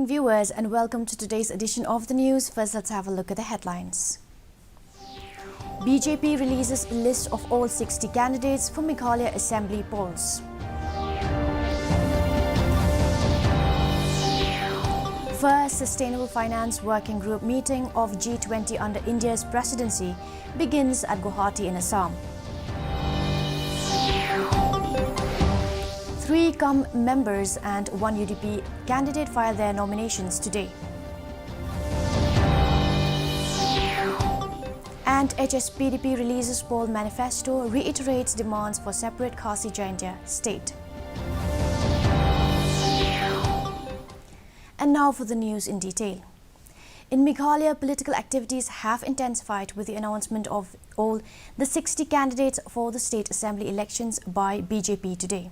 viewers, and welcome to today's edition of the news. First, let's have a look at the headlines. BJP releases list of all 60 candidates for Meghalaya Assembly polls. First Sustainable Finance Working Group meeting of G20 under India's presidency begins at Guwahati in Assam. 3 COM members and 1 UDP candidate file their nominations today. And HSPDP releases poll manifesto, reiterates demands for separate Khasi Jaintia state. And now for the news in detail. In Meghalaya, political activities have intensified with the announcement of all the 60 candidates for the state assembly elections by BJP today.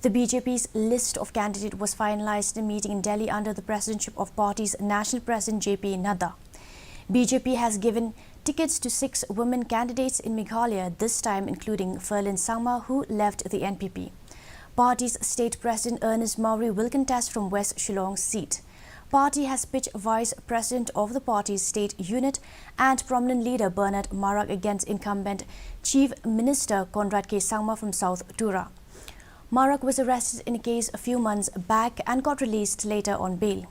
The BJP's list of candidates was finalized in a meeting in Delhi under the presidency of party's national president JP Nadda. BJP has given tickets to 6 women candidates in Meghalaya, this time including Ferlin Sangma, who left the NPP. Party's state president Ernest Mauri will contest from West Shillong's seat. Party has pitched vice president of the party's state unit and prominent leader Bernard Marak against incumbent Chief Minister Conrad K. Sangma from South Tura. Marak was arrested in a case a few months back and got released later on bail.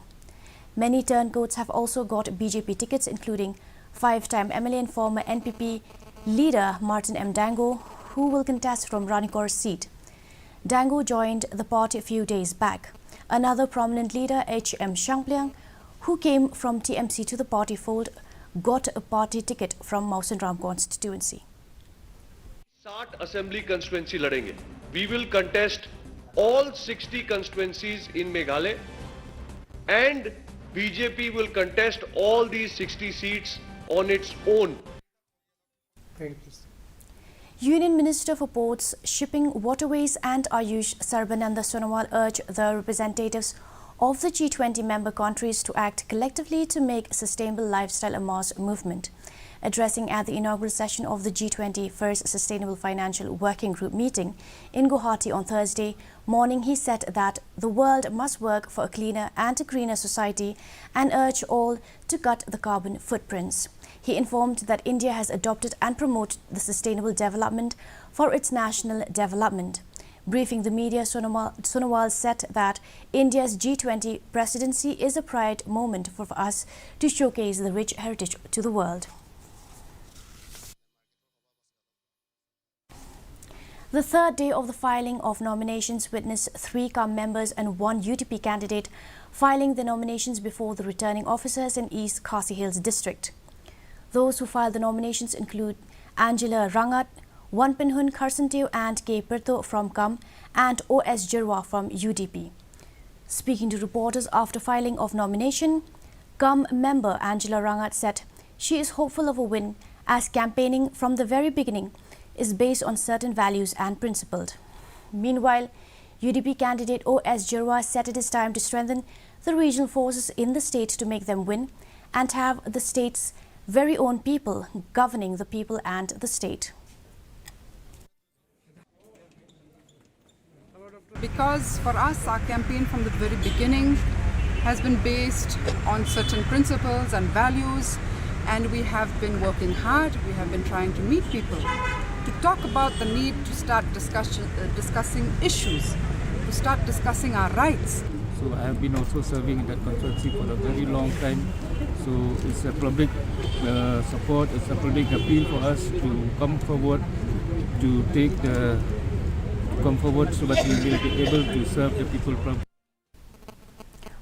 Many turncoats have also got BJP tickets, including 5-time MLA and former NPP leader Martin M. Dango, who will contest from Ranikor's seat. Dango joined the party a few days back. Another prominent leader, H.M. Shangpliang, who came from TMC to the party fold, got a party ticket from Mausanram constituency. 60 assembly constituency ladenge. We will contest all 60 constituencies in Meghalaya, and BJP will contest all these 60 seats on its own. Thank you. Union Minister for Ports, Shipping, Waterways and Ayush Sarbananda Sonowal urged the representatives of the G20 member countries to act collectively to make sustainable lifestyle a mass movement. Addressing at the inaugural session of the G20 First Sustainable Financial Working Group meeting in Guwahati on Thursday morning, he said that the world must work for a cleaner and a greener society and urged all to cut the carbon footprints. He informed that India has adopted and promoted the sustainable development for its national development. Briefing the media, Sonowal said that India's G20 presidency is a pride moment for us to showcase the rich heritage to the world. The third day of the filing of nominations witnessed 3 COM members and 1 UDP candidate filing their nominations before the returning officers in East Khasi Hills district. Those who filed the nominations include Angela Rangat, Wanpinhun Kharsantew and K. Perto from COM and O.S. Jirwa from UDP. Speaking to reporters after filing of nomination, COM member Angela Rangat said she is hopeful of a win as campaigning from the very beginning is based on certain values and principles. Meanwhile, UDP candidate O.S. Jirwa said it is time to strengthen the regional forces in the state to make them win and have the state's very own people governing the people and the state. Because for us, our campaign from the very beginning has been based on certain principles and values, and we have been working hard. We have been trying to meet people, to talk about the need to start discussing issues, to start discussing our rights. So I have been also serving in that constituency for a very long time. So it's a public support, it's a public appeal for us to come forward, so that we will be able to serve the people properly.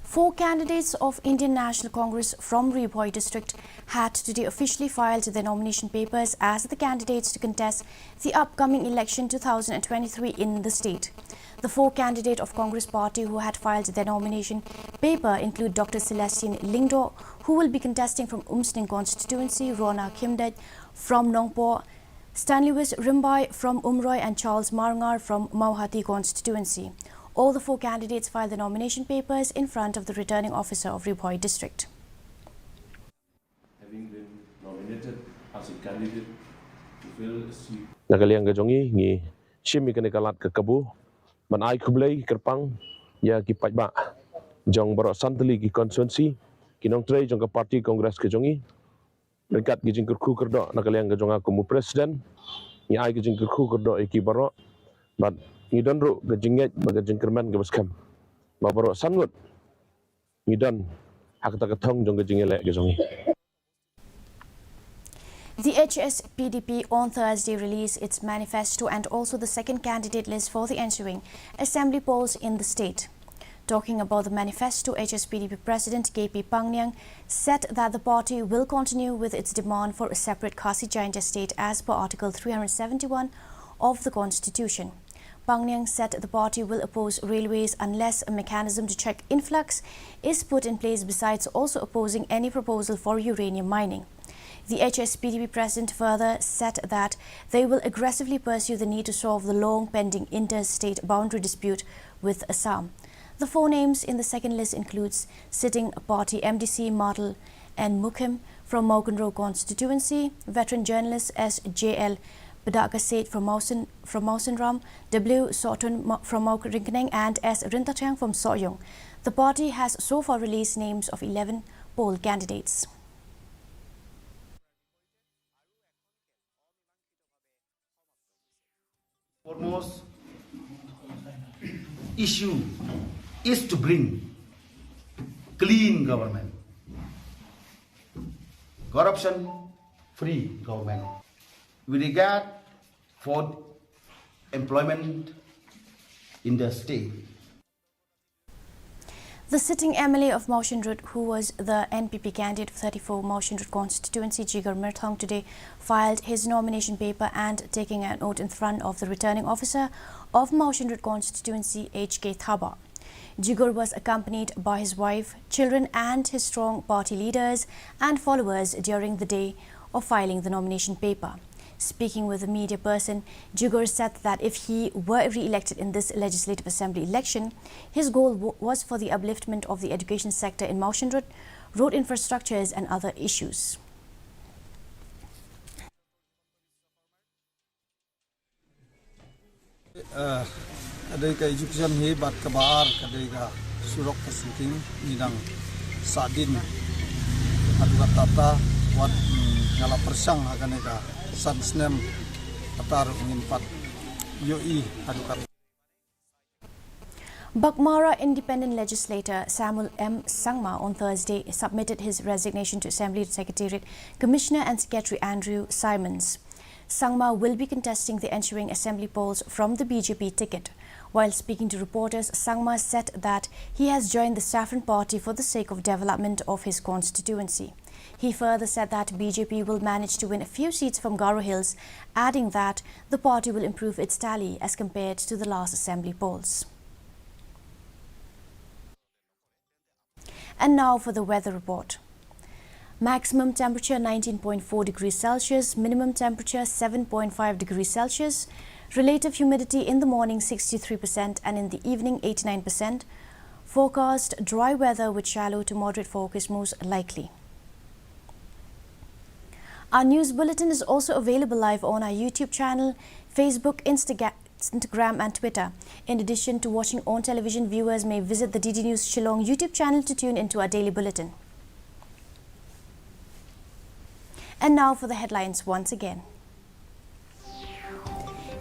4 candidates of Indian National Congress from Ribhoi district had today officially filed their nomination papers as the candidates to contest the upcoming election 2023 in the state. The 4 candidates of Congress party who had filed their nomination paper include Dr. Celestine Lingdo, who will be contesting from Umsning constituency, Rona Khimdej from Nongpo, Stanley Rimbai from Umroi and Charles Marngar from Mauhati constituency. All the 4 candidates filed the nomination papers in front of the returning officer of Ribhoi district. Having been nominated as a candidate to fill a seat. Nakaliang gajongi ngi shimi kene kalat ke kabu man ai kublei kerpang ya ki pajba jong baro santali ki constituency kinong tre jong ka party congress ke jongi dekat gi jing kurku kerdo nakaliang ke jonga kumu president ni ai gi jing kurku kerdo iki baro but ni don ru ge jinget baga jing kerman ge baskam ba baro sangut ni don hak ta ka thong jong ge jingele ge jongi. The HSPDP on Thursday released its manifesto and also the second candidate list for the ensuing assembly polls in the state. Talking about the manifesto, HSPDP President KP Pangyang said that the party will continue with its demand for a separate Khasi Giant estate as per Article 371 of the Constitution. Pangyang said the party will oppose railways unless a mechanism to check influx is put in place, besides also opposing any proposal for uranium mining. The HSPDP president further said that they will aggressively pursue the need to solve the long-pending interstate boundary dispute with Assam. The four names in the second list includes sitting party MDC Martel and Mukim from Mokenro constituency, veteran journalist S.J.L. Badagaset from Mausenram, W. Sotun from Maurinkeneng and S. Rintatang from Soyong. The party has so far released names of 11 poll candidates. Foremost issue is to bring clean government, corruption-free government. With regard for employment in the state, the sitting MLA of Mawsynrut, who was the NPP candidate for 34 Mawsynrut constituency, Jigar Mirthong, today filed his nomination paper and taking an oath in front of the returning officer of Mawsynrut constituency, H.K. Thaba. Jigar was accompanied by his wife, children and his strong party leaders and followers during the day of filing the nomination paper. Speaking with a media person, Jigar said that if he were re-elected in this Legislative Assembly election, his goal was for the upliftment of the education sector in Mawsynrut, road infrastructures and other issues. Kadai ka education he bat kabar kadai ka surok ka shooting nidang sadin adu tata wat ngala persang agane ka sansnem atar ngimpat yoi adu kat. Bakmara independent legislator Samuel M. Sangma on Thursday submitted his resignation to Assembly Secretariat Commissioner and Secretary Andrew Simons. Sangma will be contesting the ensuing assembly polls from the BJP ticket. While speaking to reporters, Sangma said that he has joined the Saffron Party for the sake of development of his constituency. He further said that BJP will manage to win a few seats from Garo Hills, adding that the party will improve its tally as compared to the last assembly polls. And now for the weather report. Maximum temperature 19.4 degrees Celsius, minimum temperature 7.5 degrees Celsius, relative humidity in the morning 63% and in the evening 89%. Forecast dry weather with shallow to moderate fog is most likely. Our news bulletin is also available live on our YouTube channel, Facebook, Instagram and Twitter. In addition to watching on television, viewers may visit the DD News Shillong YouTube channel to tune into our daily bulletin. And now for the headlines once again.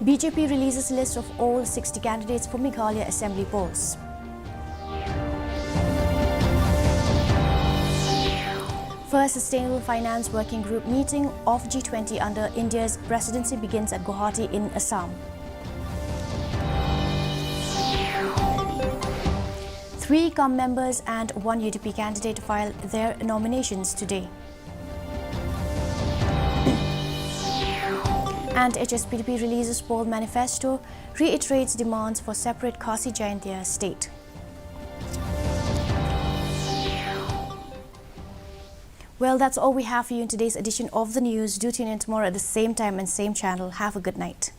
BJP releases list of all 60 candidates for Meghalaya Assembly polls. First Sustainable Finance Working Group meeting of G20 under India's presidency begins at Guwahati in Assam. 3 COM members and 1 UDP candidate filed their nominations today. And HSPDP releases poll manifesto, reiterates demands for separate Khasi Giant state. Well, that's all we have for you in today's edition of the news. Do tune in tomorrow at the same time and same channel. Have a good night.